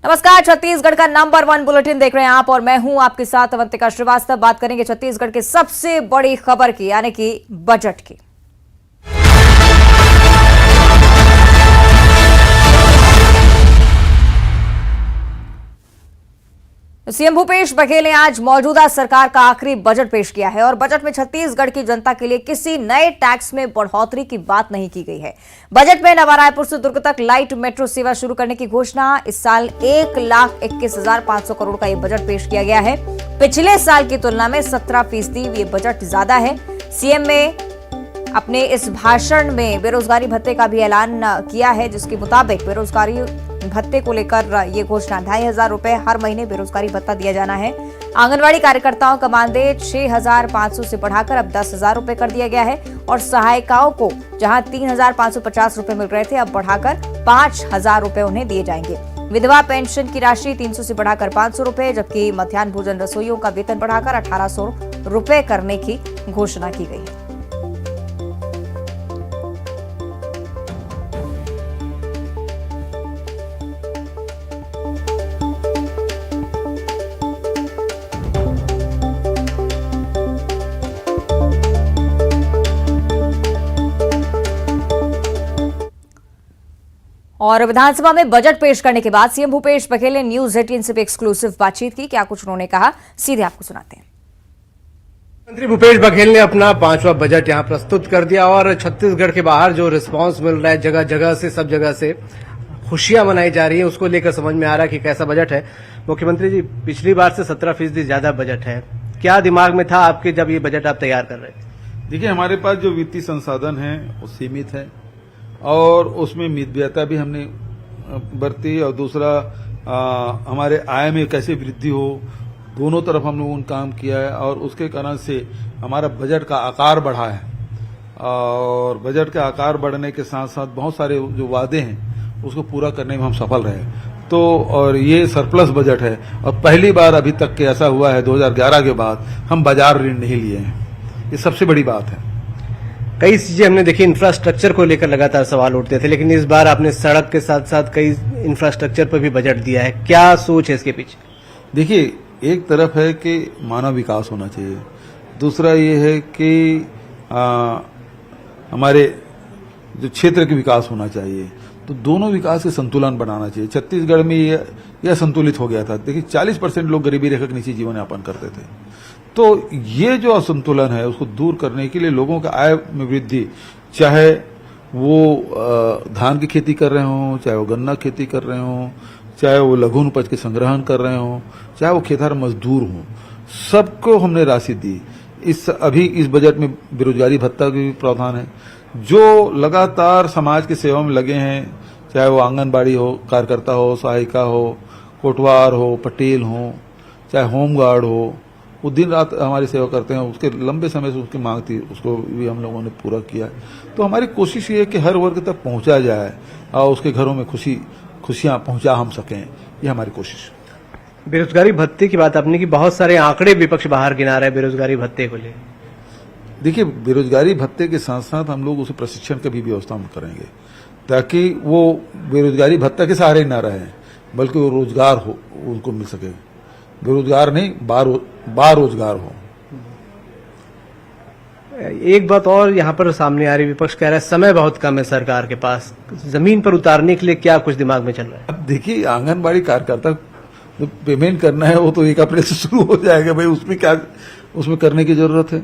नमस्कार, छत्तीसगढ़ का number 1 bulletin देख रहे हैं आप और मैं हूं आपके साथ अवंतिका श्रीवास्तव। बात करेंगे छत्तीसगढ़ की सबसे बड़ी खबर की, यानी कि बजट की। सीएम भूपेश बघेल ने आज मौजूदा सरकार का आखिरी बजट पेश किया है और बजट में छत्तीसगढ़ की जनता के लिए किसी नए टैक्स में बढ़ोतरी की बात नहीं की गई है। बजट में नवा रायपुर से दुर्ग तक लाइट मेट्रो सेवा शुरू करने की घोषणा। इस साल 1,21,500 करोड़ का ये बजट पेश किया गया है। पिछले साल की तुलना में 17% ये बजट ज्यादा है। सीएम ने अपने इस भाषण में बेरोजगारी भत्ते का भी ऐलान किया है, जिसके मुताबिक बेरोजगारी भत्ते को लेकर ये घोषणा 2,500 रुपए हर महीने बेरोजगारी भत्ता दिया जाना है। आंगनवाड़ी कार्यकर्ताओं का मानदेय 6,500 से बढ़ाकर अब 10,000 रुपए कर दिया गया है और सहायिकाओं को जहां 3,550 रुपए मिल रहे थे, अब बढ़ाकर 5,000 रुपए उन्हें दिए जाएंगे। विधवा पेंशन की राशि 300 से बढ़ाकर 500 रुपए, जबकि मध्याह्न भोजन रसोइयों का वेतन बढ़ाकर 1,800 रुपए करने की घोषणा की गई है। और विधानसभा में बजट पेश करने के बाद सीएम भूपेश बघेल ने न्यूज 18 से भी एक्सक्लूसिव बातचीत की। क्या कुछ उन्होंने कहा, सीधे आपको सुनाते हैं। मंत्री भूपेश बघेल ने अपना 5वां बजट यहां प्रस्तुत कर दिया और छत्तीसगढ़ के बाहर जो रिस्पांस मिल रहा है, जगह जगह से, सब जगह से खुशियां मनाई जा रही हैं, उसको लेकर समझ में आ रहा है कि कैसा बजट है। मुख्यमंत्री जी, पिछली बार से 17% ज्यादा बजट है। क्या दिमाग में था आपके जब ये बजट आप तैयार कर रहे थे? देखिए, हमारे पास जो वित्तीय संसाधन है वो सीमित है और उसमें मितव्ययता भी हमने बरती और दूसरा हमारे आय में कैसे वृद्धि हो, दोनों तरफ हम लोगों ने काम किया है और उसके कारण से हमारा बजट का आकार बढ़ा है। और बजट का आकार बढ़ने के साथ साथ बहुत सारे जो वादे हैं उसको पूरा करने में हम सफल रहे। तो और ये सरप्लस बजट है और पहली बार अभी तक के ऐसा हुआ है 2011 के बाद हम बाजार ऋण नहीं लिए हैं। ये सबसे बड़ी बात है। कई चीजें हमने देखी, इंफ्रास्ट्रक्चर को लेकर लगातार सवाल उठते थे, लेकिन इस बार आपने सड़क के साथ साथ कई इंफ्रास्ट्रक्चर पर भी बजट दिया है। क्या सोच है इसके पीछे? देखिए, एक तरफ है कि मानव विकास होना चाहिए, दूसरा ये है कि हमारे जो क्षेत्र के विकास होना चाहिए। तो दोनों विकास के संतुलन बनाना चाहिए। छत्तीसगढ़ में यह संतुलित हो गया था। देखिए, 40% लोग गरीबी रेखा के नीचे जीवन यापन करते थे। तो ये जो असंतुलन है उसको दूर करने के लिए लोगों का आय में वृद्धि, चाहे वो धान की खेती कर रहे हों, चाहे वो गन्ना खेती कर रहे हों, चाहे वो लघु उपज के संग्रहण कर रहे हों, चाहे वो खेतहर मजदूर हों, सबको हमने राशि दी। अभी इस बजट में बेरोजगारी भत्ता का भी प्रावधान है। जो लगातार समाज की सेवा में लगे हैं, चाहे वो आंगनबाड़ी हो, कार्यकर्ता हो, सहायिका हो, कोटवार हो, पटेल हो, चाहे होमगार्ड हो, वो दिन रात हमारी सेवा करते हैं। उसके लंबे समय से उसकी मांग थी, उसको भी हम लोगों ने पूरा किया है। तो हमारी कोशिश ये है कि हर वर्ग तक पहुंचा जाए और उसके घरों में खुशियां पहुंचा हम सकें, ये हमारी कोशिश। बेरोजगारी भत्ते की बात आपने की, बहुत सारे आंकड़े विपक्ष बाहर गिना रहे हैं बेरोजगारी भत्ते को लेकर। देखिए, बेरोजगारी भत्ते के साथ साथ हम लोग उसे प्रशिक्षण की भी व्यवस्था करेंगे, ताकि वो बेरोजगारी भत्ता के सहारे न रहे, बल्कि वो रोजगार हो, उनको मिल सके। बेरोजगार नहीं, बारोजगार हो। एक बात और यहाँ पर सामने आ रही, विपक्ष कह रहा है समय बहुत कम है सरकार के पास, जमीन पर उतारने के लिए क्या कुछ दिमाग में चल रहा है? अब देखिए, आंगनबाड़ी कार्यकर्ता जो पेमेंट करना है वो तो 1 अप्रैल से शुरू हो जाएगा। भाई, उसमें करने की जरूरत है।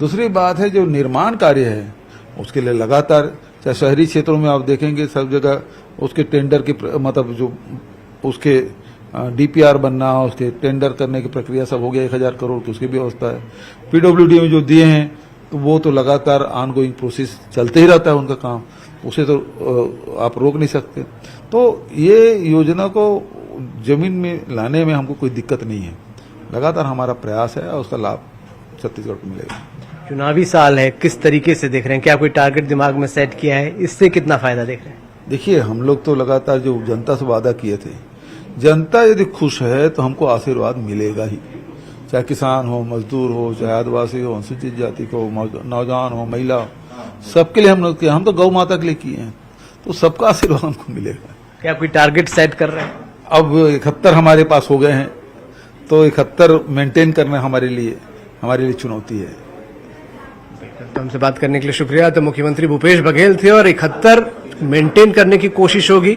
दूसरी बात है, जो निर्माण कार्य है उसके लिए लगातार, चाहे शहरी क्षेत्रों में आप देखेंगे सब जगह उसके टेंडर की, मतलब जो उसके डीपीआर बनना, उसके टेंडर करने की प्रक्रिया सब हो गया। 1,000 करोड़ की उसकी भी व्यवस्था है। पीडब्ल्यूडी में जो दिए हैं तो वो तो लगातार ऑनगोइंग प्रोसेस चलते ही रहता है उनका काम, उसे तो आप रोक नहीं सकते। तो ये योजना को जमीन में लाने में हमको कोई दिक्कत नहीं है। लगातार हमारा प्रयास है और उसका लाभ छत्तीसगढ़ को मिलेगा। चुनावी साल है, किस तरीके से देख रहे हैं? क्या कोई टारगेट दिमाग में सेट किया है? इससे कितना फायदा देख रहे हैं? देखिए, हम लोग तो लगातार जो जनता से वादा किए थे, जनता यदि खुश है तो हमको आशीर्वाद मिलेगा ही। चाहे किसान हो, मजदूर हो, चाहे आदिवासी हो, अनुसूचित जाति को, नौजवान हो, महिला हो, सबके लिए हम लोग किया। हम तो गौ माता के लिए किए हैं, तो सबका आशीर्वाद हमको मिलेगा। क्या कोई टारगेट सेट कर रहे हैं? अब 71 हमारे पास हो गए हैं, तो 71 मेंटेन करना हमारे लिए चुनौती है। तो हमसे बात करने के लिए शुक्रिया। तो मुख्यमंत्री भूपेश बघेल थे और 71 मेंटेन करने की कोशिश होगी,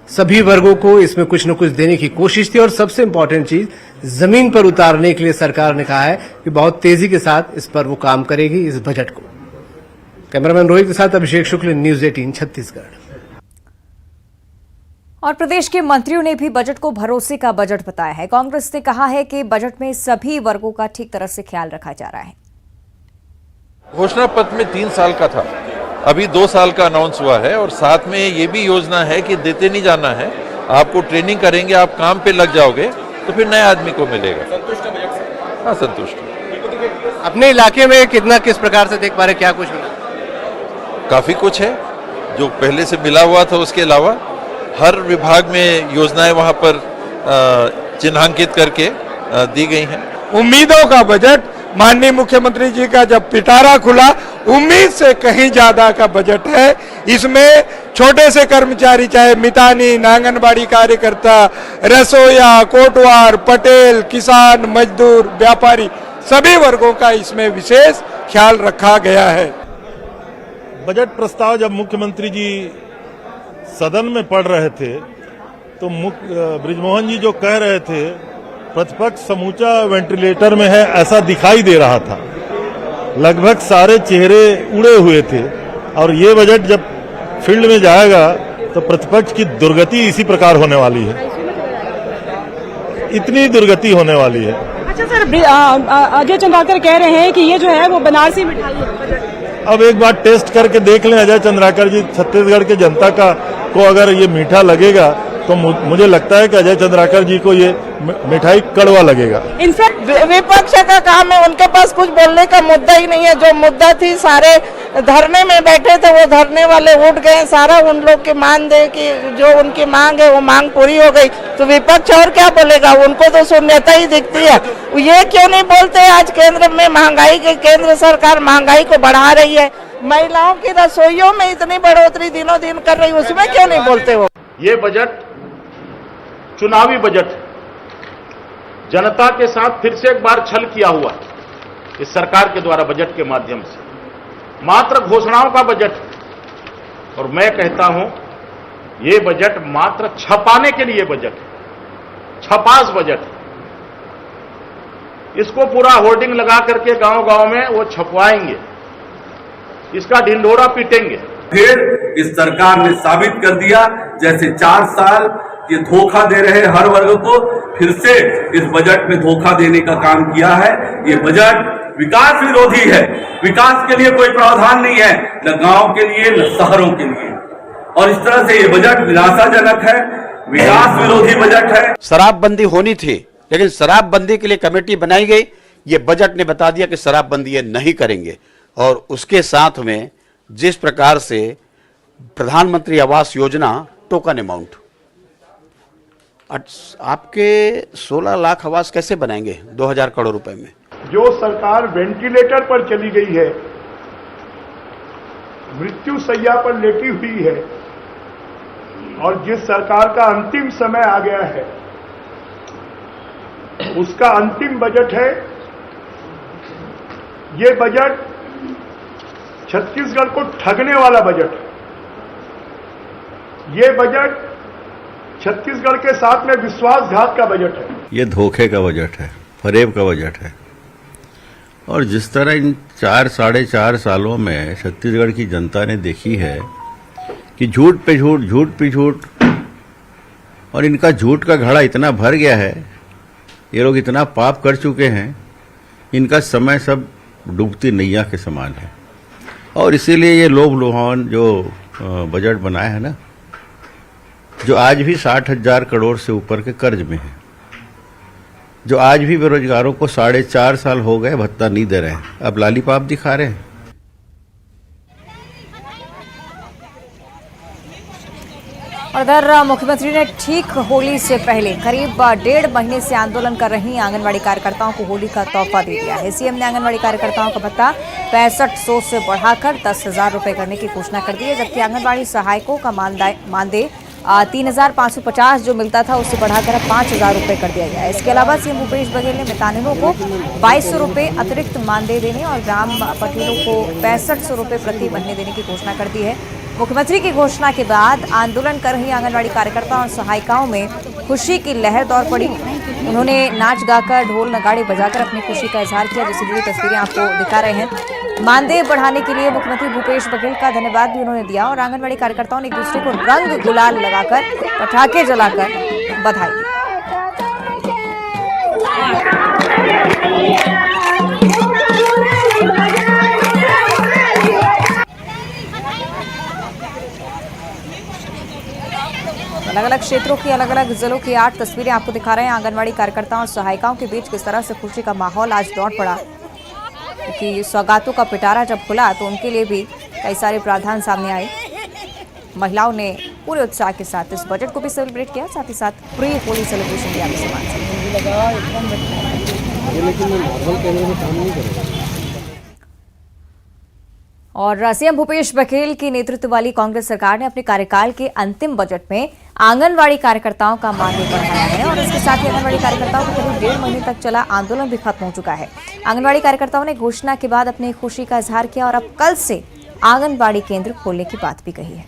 सभी वर्गों को इसमें कुछ न कुछ देने की कोशिश थी और सबसे इंपॉर्टेंट चीज जमीन पर उतारने के लिए सरकार ने कहा है कि बहुत तेजी के साथ इस पर वो काम करेगी, इस बजट को। कैमरामैन रोहित के साथ अभिषेक शुक्ल, न्यूज 18 छत्तीसगढ़। और प्रदेश के मंत्रियों ने भी बजट को भरोसे का बजट बताया है। कांग्रेस ने कहा है कि बजट में सभी वर्गों का ठीक तरह से ख्याल रखा जा रहा है। घोषणा पत्र में 3 साल का था, अभी 2 साल का अनाउंस हुआ है और साथ में ये भी योजना है कि देते नहीं जाना है, आपको ट्रेनिंग करेंगे, आप काम पे लग जाओगे तो फिर नए आदमी को मिलेगा। संतुष्ट है बजट से? हाँ, संतुष्ट है। अपने इलाके में कितना किस प्रकार से देख पा रहे, क्या कुछ मिला? काफी कुछ है जो पहले से मिला हुआ था, उसके अलावा हर विभाग में योजनाएं वहां पर चिन्हांकित करके दी गई हैं। उम्मीदों का बजट, माननीय मुख्यमंत्री जी का जब पिटारा खुला, उम्मीद से कहीं ज्यादा का बजट है। इसमें छोटे से कर्मचारी, चाहे मितानी, आंगनबाड़ी कार्यकर्ता, रसोईया, कोटवार, पटेल, किसान, मजदूर, व्यापारी, सभी वर्गों का इसमें विशेष ख्याल रखा गया है। बजट प्रस्ताव जब मुख्यमंत्री जी सदन में पढ़ रहे थे तो बृजमोहन जी जो कह रहे थे प्रतिपक्ष समूचा वेंटिलेटर में है, ऐसा दिखाई दे रहा था। लगभग सारे चेहरे उड़े हुए थे और ये बजट जब फील्ड में जाएगा तो प्रतिपक्ष की दुर्गति इसी प्रकार होने वाली है, इतनी दुर्गति होने वाली है। अच्छा सर, अजय चंद्राकर कह रहे हैं कि ये जो है वो बनारसी मिठाई है। अब एक बार टेस्ट करके देख लें अजय चंद्राकर जी, छत्तीसगढ़ के जनता को अगर ये मीठा लगेगा तो मुझे लगता है कि अजय चंद्राकर जी को ये मिठाई कड़वा लगेगा। इनफैक्ट विपक्ष का काम है, उनके पास कुछ बोलने का मुद्दा ही नहीं है। जो मुद्दा थी, सारे धरने में बैठे थे, वो धरने वाले उठ गए, सारा उन लोग की मान दे कि जो उनकी मांग है वो मांग पूरी हो गई, तो विपक्ष और क्या बोलेगा? उनको तो शून्यता ही दिखती है। ये क्यों नहीं बोलते आज केंद्र में महंगाई के, केंद्र सरकार महंगाई को बढ़ा रही है, महिलाओं की रसोइयों में इतनी बढ़ोतरी दिनों दिन कर रही, उसमें क्यों नहीं बोलते हो? ये बजट चुनावी बजट, जनता के साथ फिर से एक बार छल किया हुआ है इस सरकार के द्वारा बजट के माध्यम से, मात्र घोषणाओं का बजट। और मैं कहता हूं ये बजट मात्र छपाने के लिए बजट है, छपास बजट। इसको पूरा होर्डिंग लगा करके गांव-गांव में वो छपवाएंगे, इसका ढिंढोरा पीटेंगे। फिर इस सरकार ने साबित कर दिया जैसे 4 साल ये धोखा दे रहे हर वर्ग को, फिर से इस बजट में धोखा देने का काम किया है। ये बजट विकास विरोधी है, विकास के लिए कोई प्रावधान नहीं है, न गांव के लिए न शहरों के लिए, और इस तरह से ये बजट निराशाजनक है, विकास विरोधी बजट है। शराबबंदी होनी थी, लेकिन शराबबंदी के लिए कमेटी बनाई गई। ये बजट ने बता दिया कि शराबबंदी ये नहीं करेंगे। और उसके साथ में जिस प्रकार से प्रधानमंत्री आवास योजना, टोकन अमाउंट, आपके 16 लाख आवास कैसे बनाएंगे 2000 करोड़ रुपए में? जो सरकार वेंटिलेटर पर चली गई है, मृत्यु शैया पर लेटी हुई है, और जिस सरकार का अंतिम समय आ गया है, उसका अंतिम बजट है ये बजट। छत्तीसगढ़ को ठगने वाला बजट है ये बजट, छत्तीसगढ़ के साथ में विश्वासघात का बजट है। ये धोखे का बजट है, फरेब का बजट है। और जिस तरह इन 4-4.5 सालों में छत्तीसगढ़ की जनता ने देखी है कि झूठ पे झूठ, झूठ पे झूठ, और इनका झूठ का घड़ा इतना भर गया है, ये लोग इतना पाप कर चुके हैं, इनका समय सब डूबती नैया के समान है। और इसीलिए ये लोभ लुभावन जो बजट बनाया है ना, जो आज भी 60,000 करोड़ से ऊपर के कर्ज में है, जो आज भी बेरोजगारों को 4.5 साल हो गए भत्ता नहीं दे रहे हैं, अब लालीपाप दिखा रहे हैं। और उधर मुख्यमंत्री ने ठीक होली से पहले करीब 1.5 महीने से आंदोलन कर रही आंगनबाड़ी कार्यकर्ताओं को होली का तोहफा दे दिया है। सीएम ने आंगनबाड़ी कार्यकर्ताओं का भत्ता 6500 से बढ़ाकर 10,000 रुपए करने की घोषणा कर दी है, जबकि आंगनबाड़ी सहायकों का मानदेय 3,550 जो मिलता था उससे बढ़ाकर अब 5,000 रुपये कर दिया गया है। इसके अलावा सीएम भूपेश बघेल ने मितानिनों को 2,200 रुपये अतिरिक्त मानदेय देने और ग्राम पटेलों को 6500 रुपये प्रति महीने देने की घोषणा कर दी है। मुख्यमंत्री की घोषणा के बाद आंदोलन कर रही आंगनबाड़ी कार्यकर्ताओं और सहायिकाओं में खुशी की लहर दौड़ पड़ी। उन्होंने नाच गाकर ढोल नगाड़े बजाकर अपनी खुशी का इजहार किया, जिससे जुड़ी तस्वीरें आपको दिखा रहे हैं। मानदेय बढ़ाने के लिए मुख्यमंत्री भूपेश बघेल का धन्यवाद भी उन्होंने दिया और आंगनबाड़ी कार्यकर्ताओं ने एक दूसरे को रंग गुलाल लगाकर पटाखे जलाकर बधाई दी। अलग अलग क्षेत्रों की अलग अलग जिलों की 8 तस्वीरें आपको दिखा रहे हैं। आंगनबाड़ी कार्यकर्ताओं और सहायिकाओं के बीच किस तरह से खुशी का माहौल आज दौड़ पड़ा, क्योंकि सौगातों का पिटारा जब खुला तो उनके लिए भी कई सारे प्रावधान सामने आए। महिलाओं ने पूरे उत्साह के साथ इस बजट को भी सेलिब्रेट किया, साथ ही साथ प्री होली सेलिब्रेशन भी आपके और सीएम भूपेश बघेल की नेतृत्व वाली कांग्रेस सरकार ने अपने कार्यकाल के अंतिम बजट में आंगनवाड़ी कार्यकर्ताओं का मानदेय बढ़ाया है और इसके साथ ही आंगनवाड़ी कार्यकर्ताओं का करीब 1.5 महीने तक चला आंदोलन भी खत्म हो चुका है। आंगनवाड़ी कार्यकर्ताओं ने घोषणा के बाद अपनी खुशी का इजहार किया और अब कल से आंगनबाड़ी केंद्र खोलने की बात भी कही है।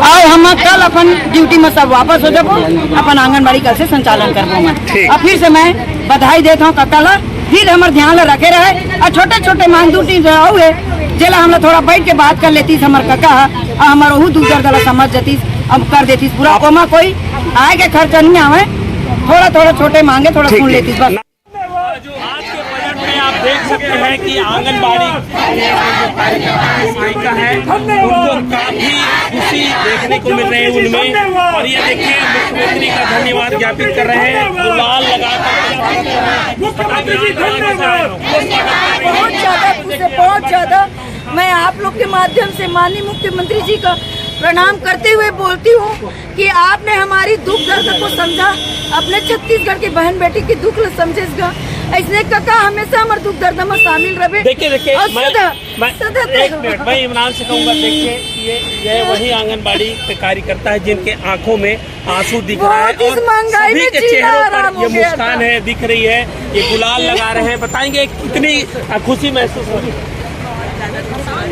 और हम कल अपन ड्यूटी में सब वापस हो जाबो, अपन आंगनबाड़ी कल से संचालन करबो। और फिर से मैं बधाई देता हूँ कका, फिर हमारे ध्यान रखे रहे और छोटे छोटे मांग दूटी हुए जेला हम थोड़ा बैठ के बात कर लेती हमार कका और हमार वहू दूर दर्द समझ जाती, अब कर देती पूरा। ओमा कोई आए के खर्चा नहीं आवे, थोड़ा थोड़ा छोटे मांगे थोड़ा सुन लेती बस। जो आज के बजट में आप देख सकते हैं कि आंगनबाड़ी सहायिका है उनको काफी खुशी देखने को मिल रही है उनमें। और ये देखिए मुख्यमंत्री का धन्यवाद ज्ञापित कर रहे हैं, गुलाल लगाकर बहुत ज्यादा मैं आप लोग के माध्यम से माननीय मुख्यमंत्री जी का प्रणाम करते हुए बोलती हूँ कि आपने हमारी दुख दर्द को समझा, अपने छत्तीसगढ़ की बहन बेटी की दुख समझेगा। इसने कका हमेशा हमारे दुख दर्द में शामिल रहे। देखिए एक मिनट मैं इमरान से कहूँगा, देखिए ये वही आंगनबाड़ी के कार्यकर्ता है जिनके आंखों में आंसू दिख रहा है और सभी के चेहरों पर ये मुस्कान है दिख रही है, ये गुलाल लगा रहे हैं। बताएंगे कितनी खुशी महसूस हो रही है?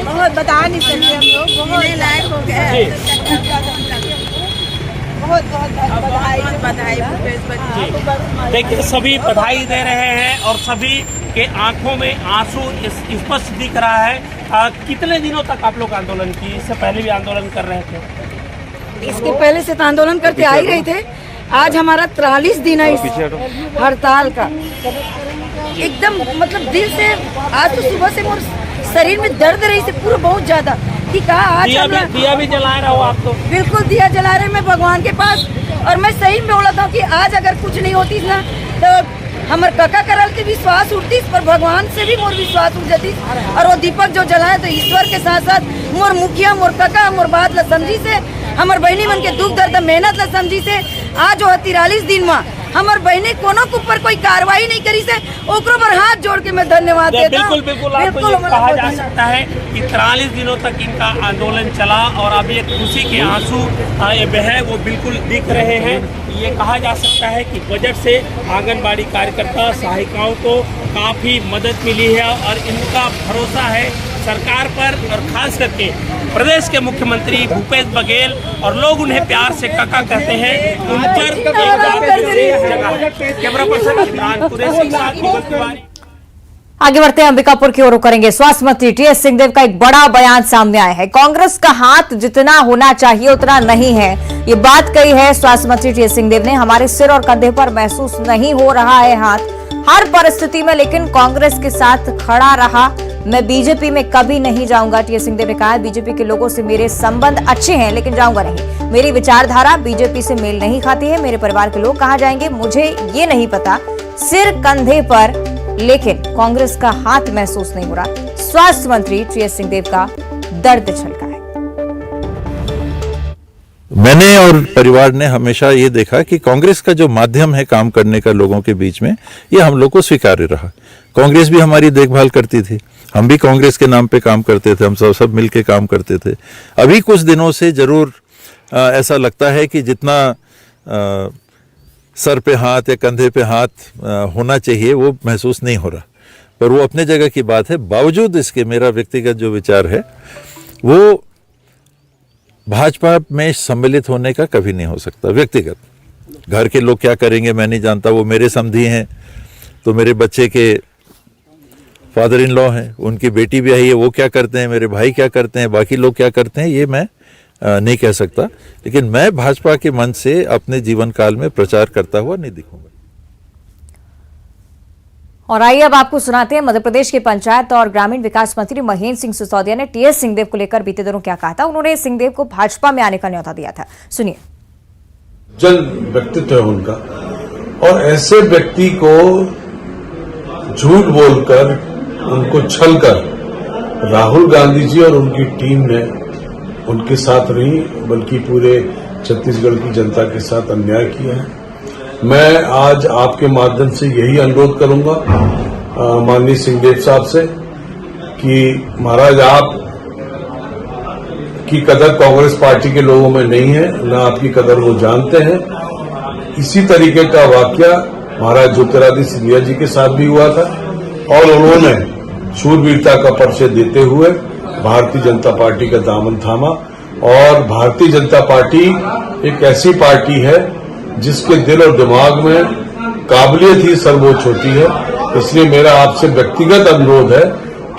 बहुत बता नहीं सकते हम लोग, बहुत लायक हो गए। बहुत बधाई भूपेश बघेल। देखिए सभी बधाई दे रहे हैं और सभी के आंखों में आंसू स्पष्ट दिख रहा है। कितने दिनों तक आप लोग आंदोलन किए? इससे पहले भी आंदोलन कर रहे थे? इसके पहले से तो आंदोलन करते आ ही रहे थे। आज हमारा 43 दिन है इस हड़ताल का। एकदम मतलब दिल से आज तो सुबह से मोर शरीर में दर्द रही से पूरा बहुत ज्यादा कि कहा आज दिया भी जला रहा हो आप? तो बिल्कुल दिया जला रहे मैं भगवान के पास। और मैं सही में बोला था कि आज अगर कुछ नहीं होती ना तो हमारे काका करल के विश्वास उठती, पर भगवान से भी मोर विश्वास उठ जाती। और वो दीपक जो जलाए तो ईश्वर के साथ साथ मोर मुखिया मोर काका मोर बात ला समझी से, हमार बहनी मन के दुख दर्द मेहनत ला समझी से आज वो 43 दिन में हमार बहने कोनो के ऊपर कोई कार्रवाई नहीं करी से, ओकरो पर हाथ जोड़ के मैं धन्यवाद देता हूं। बिल्कुल आपको ये कहा जा सकता है कि 43 दिनों तक इनका आंदोलन चला और अभी एक खुशी के आंसू ये बहे वो बिल्कुल दिख रहे हैं। ये कहा जा सकता है कि बजट से आंगनबाड़ी कार्यकर्ता सहायिकाओं को काफ़ी मदद मिली है और इनका भरोसा है सरकार पर और खास करके प्रदेश के मुख्यमंत्री भूपेश बघेल, और लोग उन्हें प्यार से काका कहते हैं। उन पर कैमरा पर्सन इमरान कुरैशी के साथ विगत तिवारी। आगे बढ़ते हैं, अंबिकापुर की ओर करेंगे। स्वास्थ्य मंत्री टीएस सिंहदेव का एक बड़ा बयान सामने आया है। कांग्रेस का हाथ जितना होना चाहिए उतना नहीं है, ये बात कही है स्वास्थ्य मंत्री टीएस सिंहदेव ने। हमारे सिर और कंधे पर महसूस नहीं हो रहा है हाथ हर परिस्थिति में, लेकिन कांग्रेस के साथ खड़ा रहा। मैं बीजेपी में कभी नहीं जाऊंगा, टीएस सिंहदेव ने कहा। बीजेपी के लोगों से मेरे संबंध अच्छे हैं लेकिन जाऊंगा नहीं। मेरी विचारधारा बीजेपी से मेल नहीं खाती है। मेरे परिवार के लोग कहां जाएंगे मुझे ये नहीं पता। सिर कंधे पर लेकिन कांग्रेस का हाथ महसूस नहीं हो रहा। स्वास्थ्य मंत्री टीएस सिंहदेव का दर्द छलका है। मैंने और परिवार ने हमेशा ये देखा कि कांग्रेस का जो माध्यम है काम करने का लोगों के बीच में, ये हम लोग को स्वीकार्य रहा। कांग्रेस भी हमारी देखभाल करती थी, हम भी कांग्रेस के नाम पे काम करते थे, हम सब मिल के काम करते थे। अभी कुछ दिनों से जरूर ऐसा लगता है कि जितना सर पे हाथ या कंधे पे हाथ होना चाहिए वो महसूस नहीं हो रहा, पर वो अपने जगह की बात है। बावजूद इसके मेरा व्यक्तिगत जो विचार है वो भाजपा में सम्मिलित होने का कभी नहीं हो सकता। व्यक्तिगत घर के लोग क्या करेंगे मैं नहीं जानता, वो मेरे समधी हैं तो मेरे बच्चे के फादर इन लॉ हैं, उनकी बेटी भी आई है, वो क्या करते हैं, मेरे भाई क्या करते हैं, बाकी लोग क्या करते हैं, ये मैं नहीं कह सकता। लेकिन मैं भाजपा के मंच से अपने जीवन काल में प्रचार करता हुआ नहीं दिखूंगा। और आइए अब आपको सुनाते हैं मध्य प्रदेश के पंचायत और ग्रामीण विकास मंत्री महेंद्र सिंह सिसोदिया ने टीएस सिंहदेव को लेकर बीते दिनों क्या कहा था। उन्होंने सिंहदेव को भाजपा में आने का न्योता दिया था, सुनिए। जन व्यक्तित्व है उनका, और ऐसे व्यक्ति को झूठ बोलकर, उनको छलकर राहुल गांधी जी और उनकी टीम ने उनके साथ नहीं बल्कि पूरे छत्तीसगढ़ की जनता के साथ अन्याय किया है। मैं आज आपके माध्यम से यही अनुरोध करूंगा माननीय सिंहदेव साहब से कि महाराज आप की कदर कांग्रेस पार्टी के लोगों में नहीं है, न आपकी कदर वो जानते हैं। इसी तरीके का वाकया महाराज ज्योतिरादित्य सिंधिया जी के साथ भी हुआ था और उन्होंने शूरवीरता का परिचय देते हुए भारतीय जनता पार्टी का दामन थामा। और भारतीय जनता पार्टी एक ऐसी पार्टी है जिसके दिल और दिमाग में काबिलियत ही सर्वोच्च होती है। इसलिए मेरा आपसे व्यक्तिगत अनुरोध है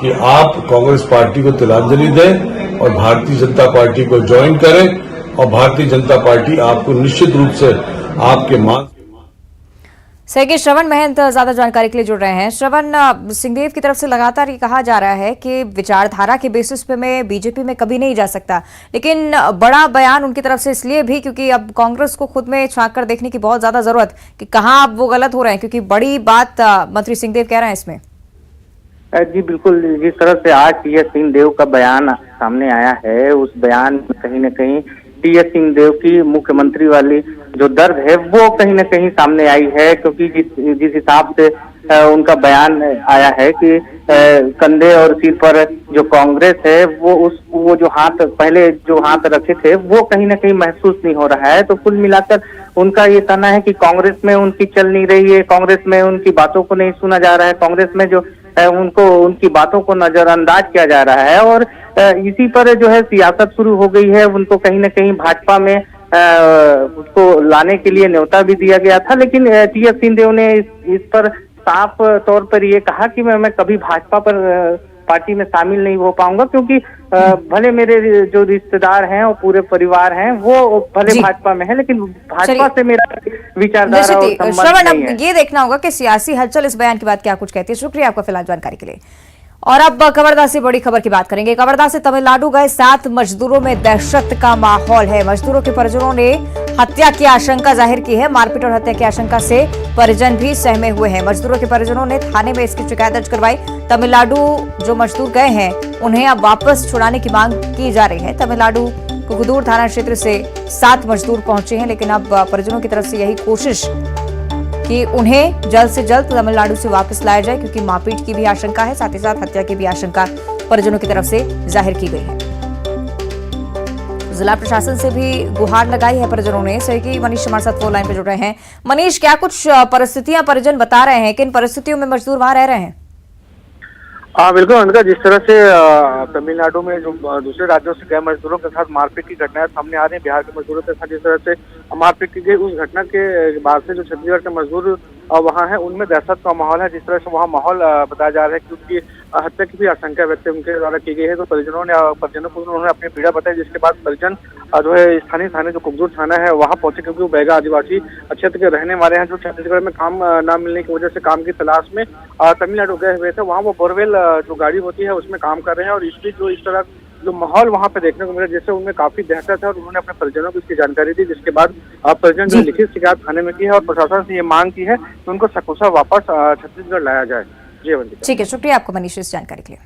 कि आप कांग्रेस पार्टी को तिलांजलि दें और भारतीय जनता पार्टी को ज्वाइन करें और भारतीय जनता पार्टी आपको निश्चित रूप से आपके मान। सहयोगी श्रवण महंत ज्यादा जानकारी के लिए जुड़ रहे हैं। श्रवण, सिंहदेव की तरफ से लगातार ये कहा जा रहा है कि विचारधारा के बेसिस पे मैं बीजेपी में कभी नहीं जा सकता, लेकिन बड़ा बयान उनकी तरफ से इसलिए भी क्योंकि अब कांग्रेस को खुद में झांक कर देखने की बहुत ज्यादा जरूरत कि कहाँ अब वो गलत हो रहे हैं, क्योंकि बड़ी बात मंत्री सिंहदेव कह रहे हैं इसमें। जी बिल्कुल, जिस तरह से आज टीएस सिंहदेव का बयान सामने आया है, उस बयान में कहीं न कहीं टीएस सिंहदेव की मुख्यमंत्री वाली जो दर्द है वो कहीं न कहीं सामने आई है। क्योंकि जिस हिसाब से उनका बयान आया है कि कंधे और सिर पर जो कांग्रेस है वो जो हाथ पहले जो हाथ रखे थे वो कहीं न कहीं महसूस नहीं हो रहा है। तो कुल मिलाकर उनका ये कहना है कि कांग्रेस में उनकी चल नहीं रही है, कांग्रेस में उनकी बातों को नहीं सुना जा रहा है, कांग्रेस में जो उनको उनकी बातों को नजरअंदाज किया जा रहा है और इसी पर जो है सियासत शुरू हो गई है। उनको कहीं न कहीं भाजपा में उसको लाने के लिए न्योता भी दिया गया था, लेकिन टीएस सिंहदेव ने इस पर साफ तौर पर ये कहा कि मैं कभी भाजपा पर पार्टी में शामिल नहीं हो पाऊंगा, क्योंकि भले मेरे जो रिश्तेदार हैं और पूरे परिवार हैं वो भले भाजपा में है, लेकिन भाजपा से मेरा विचारधारा और संबंध नहीं है। अब ये देखना होगा कि सियासी हलचल इस बयान के बाद क्या कुछ कहती है। शुक्रिया आपका फिलहाल जानकारी के लिए। और अब कवर्धा से बड़ी खबर की बात करेंगे। कवर्धा से तमिलनाडु गए 7 मजदूरों में दहशत का माहौल है। मजदूरों के परिजनों ने हत्या की आशंका जाहिर की है। मारपीट और हत्या की आशंका से परिजन भी सहमे हुए हैं। मजदूरों के परिजनों ने थाने में इसकी शिकायत दर्ज करवाई। तमिलनाडु जो मजदूर गए हैं उन्हें अब वापस छुड़ाने की मांग की जा रही है। तमिलनाडु कुकुदूर थाना क्षेत्र से 7 मजदूर पहुंचे हैं, लेकिन अब परिजनों की तरफ से यही कोशिश कि उन्हें जल्द से जल्द तमिलनाडु से वापस लाया जाए, क्योंकि मारपीट की भी आशंका है, साथ ही साथ हत्या की भी आशंका परिजनों की तरफ से जाहिर की गई है। जिला प्रशासन से भी गुहार लगाई है परिजनों ने। सहयोगी मनीष हमारे साथ फोन लाइन पे जुड़ रहे हैं। मनीष, क्या कुछ परिस्थितियां परिजन बता रहे हैं, किन परिस्थितियों में मजदूर वहां रह रहे हैं? बिल्कुल अनिका, जिस तरह से तमिलनाडु में जो दूसरे राज्यों से गए मजदूरों के साथ मारपीट की घटनाएं सामने आ रही है, बिहार के मजदूरों के साथ जिस तरह से मारपीट की गई, उस घटना के बाद से जो छत्तीसगढ़ के मजदूर वहाँ है उनमें दहशत का माहौल है। जिस तरह से वहाँ माहौल बताया जा रहा है कि उनकी हत्या की भी आशंका व्यक्त उनके द्वारा की गई है। तो परिजनों को उन्होंने अपनी पीड़ा बताई, जिसके बाद परिजन जो है स्थानीय थाने जो कुकुदूर थाना है वहाँ पहुंचे, क्योंकि वो बैगा आदिवासी क्षेत्र के रहने वाले हैं जो छत्तीसगढ़ में काम न मिलने की वजह से काम की तलाश में तमिलनाडु गए हुए थे। वहाँ वो बोरवेल जो गाड़ी होती है उसमें काम कर रहे हैं और इसलिए जो इस तरह जो माहौल वहाँ पे देखने को मिला, जैसे उनमें काफी दहशत है और उन्होंने अपने परिजनों को इसकी जानकारी दी, जिसके बाद परिजन जो लिखित शिकायत थाने में की है और प्रशासन से ये मांग की है कि उनको सकुशल वापस छत्तीसगढ़ लाया जाए। जी ठीक है, शुक्रिया आपको मनीष इस जानकारी के लिए।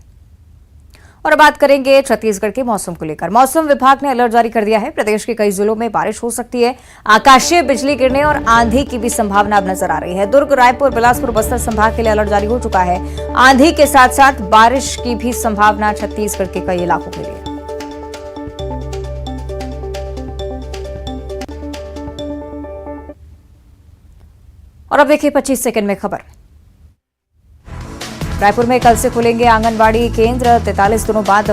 और अब बात करेंगे छत्तीसगढ़ के मौसम को लेकर। मौसम विभाग ने अलर्ट जारी कर दिया है। प्रदेश के कई जिलों में बारिश हो सकती है। आकाशीय बिजली गिरने और आंधी की भी संभावना अब नजर आ रही है। दुर्ग, रायपुर, बिलासपुर, बस्तर संभाग के लिए अलर्ट जारी हो चुका है। आंधी के साथ साथ बारिश की भी संभावना छत्तीसगढ़ के कई इलाकों के लिए। और अब देखिए 25 सेकंड में खबर। रायपुर में कल से खुलेंगे आंगनबाड़ी केंद्र। 43 दिनों बाद